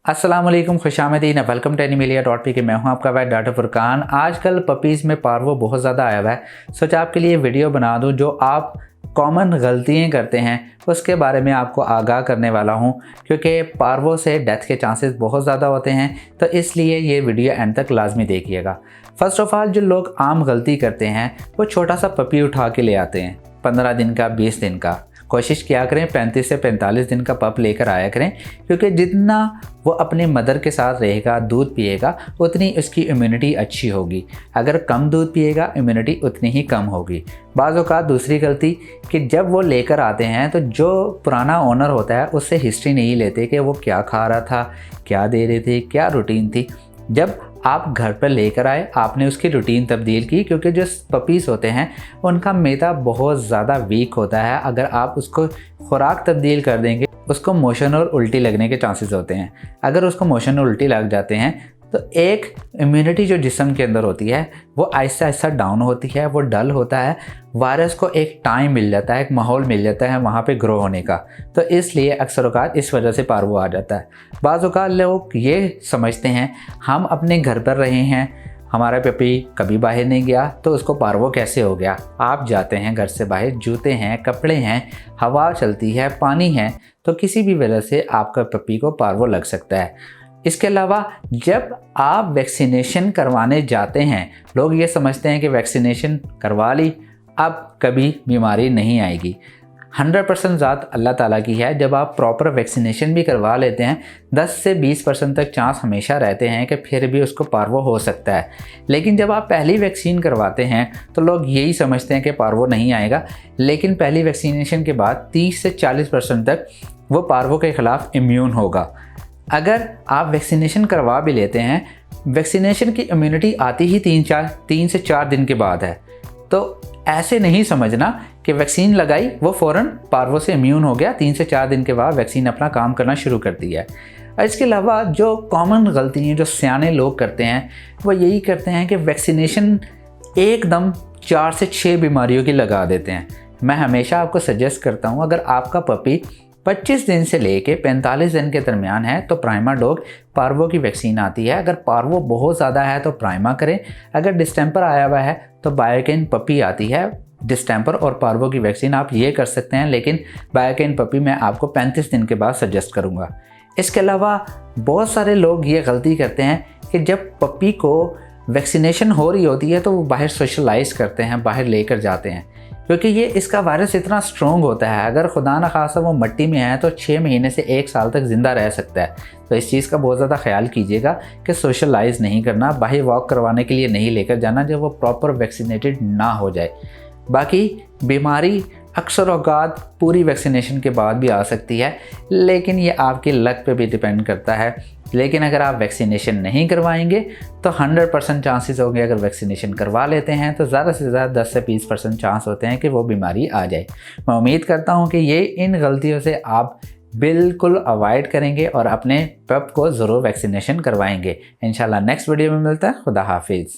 अस्सलाम वालेकुम, खुशामदीन, welcome to एनिमलिया.pk। मैं हूं आपका भाई डॉक्टर फुरकान। आजकल पपीज़ में पार्वो बहुत ज़्यादा आया हुआ है। सोचा आपके लिए वीडियो बना दूं जो आप कॉमन गलतियां करते हैं उसके बारे में आपको आगाह करने वाला हूं, क्योंकि पार्वो से डेथ के चांसेस बहुत ज़्यादा होते हैं। तो इसलिए ये वीडियो एंड तक लाजमी देखिएगा। फ़र्स्ट ऑफ़ ऑल, जो लोग आम गलती करते हैं वो छोटा सा पपी उठा के ले आते हैं, 15 दिन का, 20 दिन का। कोशिश किया करें 35 से 45 दिन का पप लेकर आया करें, क्योंकि जितना वो अपनी मदर के साथ रहेगा, दूध पिएगा, उतनी उसकी इम्यूनिटी अच्छी होगी। अगर कम दूध पिएगा, इम्यूनिटी उतनी ही कम होगी। बाज़ औक़ात दूसरी गलती कि जब वो लेकर आते हैं तो जो पुराना ओनर होता है उससे हिस्ट्री नहीं लेते कि वो क्या खा रहा था, क्या दे रहे थे, क्या रूटीन थी। जब आप घर पर लेकर आए, आपने उसकी रूटीन तब्दील की, क्योंकि जो पपीज़ होते हैं उनका मैदा बहुत ज़्यादा वीक होता है। अगर आप उसको खुराक तब्दील कर देंगे, उसको मोशन और उल्टी लगने के चांसेस होते हैं। अगर उसको मोशन और उल्टी लग जाते हैं तो एक इम्यूनिटी जो जिस्म के अंदर होती है वो आहिस्ता आहिस्ता डाउन होती है, वो डल होता है। वायरस को एक टाइम मिल जाता है, एक माहौल मिल जाता है वहाँ पे ग्रो होने का। तो इसलिए अक्सर औक़ात इस वजह से पार्वो आ जाता है। बाज़ औक़ात लोग ये समझते हैं हम अपने घर पर रहे हैं, हमारा पपी कभी बाहर नहीं गया तो उसको पार्वो कैसे हो गया। आप जाते हैं घर से बाहर, जूते हैं, कपड़े हैं, हवा चलती है, पानी है, तो किसी भी वजह से आपका पपी को पार्वो लग सकता है। इसके अलावा जब आप वैक्सीनेशन करवाने जाते हैं, लोग ये समझते हैं कि वैक्सीनेशन करवा ली अब कभी बीमारी नहीं आएगी। 100% ज़ात अल्लाह ताला की है। जब आप प्रॉपर वैक्सीनेशन भी करवा लेते हैं, 10 से 20% तक चांस हमेशा रहते हैं कि फिर भी उसको पार्वो हो सकता है। लेकिन जब आप पहली वैक्सीन करवाते हैं तो लोग यही समझते हैं कि पार्वो नहीं आएगा, लेकिन पहली वैक्सीनेशन के बाद 30 से 40% तक वो पार्वो के ख़िलाफ़ इम्यून होगा। अगर आप वैक्सीनेशन करवा भी लेते हैं, वैक्सीनेशन की इम्यूनिटी आती ही 3 से 4 दिन के बाद है। तो ऐसे नहीं समझना कि वैक्सीन लगाई वो फ़ौरन पार्वो से इम्यून हो गया, 3 से 4 दिन के बाद वैक्सीन अपना काम करना शुरू करती है। इसके अलावा जो कॉमन गलती हैं जो सियाने लोग करते हैं वो यही करते हैं कि वैक्सीनेशन एकदम 4 से 6 बीमारियों की लगा देते हैं। मैं हमेशा आपको सजेस्ट करता हूँ, अगर आपका पपी 25 दिन से लेके 45 दिन के दरमियान है तो प्राइमा डॉग पार्वो की वैक्सीन आती है। अगर पार्वो बहुत ज़्यादा है तो प्राइमा करें। अगर डिस्टेंपर आया हुआ है तो बायोकेन पपी आती है। डिस्टेंपर और पार्वो की वैक्सीन आप ये कर सकते हैं, लेकिन बायोकेन पपी मैं आपको 35 दिन के बाद सजेस्ट करूँगा। इसके अलावा बहुत सारे लोग ये गलती करते हैं कि जब पपी को वैक्सीनेशन हो रही होती है तो वो बाहर सोशलाइज़ करते हैं, बाहर लेकर जाते हैं, क्योंकि ये इसका वायरस इतना स्ट्रॉन्ग होता है। अगर खुदा न खासा वो मिट्टी में है तो 6 महीने से 1 साल तक ज़िंदा रह सकता है। तो इस चीज़ का बहुत ज़्यादा ख्याल कीजिएगा कि सोशलाइज़ नहीं करना, बाहर वॉक करवाने के लिए नहीं लेकर जाना जब वो प्रॉपर वैक्सीनेटेड ना हो जाए। बाकी बीमारी अक्सर औक़ात पूरी वैक्सीनेशन के बाद भी आ सकती है, लेकिन ये आपकी लक पे भी डिपेंड करता है। लेकिन अगर आप वैक्सीनेशन नहीं करवाएंगे तो 100% चांसेस होंगे, अगर वैक्सीनेशन करवा लेते हैं तो ज़्यादा से ज़्यादा 10 से 20% चांस होते हैं कि वो बीमारी आ जाए। मैं उम्मीद करता हूँ कि ये इन गलतियों से आप बिल्कुल अवॉइड करेंगे और अपने पप को ज़रूर वैक्सीनेशन करवाएंगे। इंशाल्लाह नेक्स्ट वीडियो में मिलता है। खुदा हाफिज़।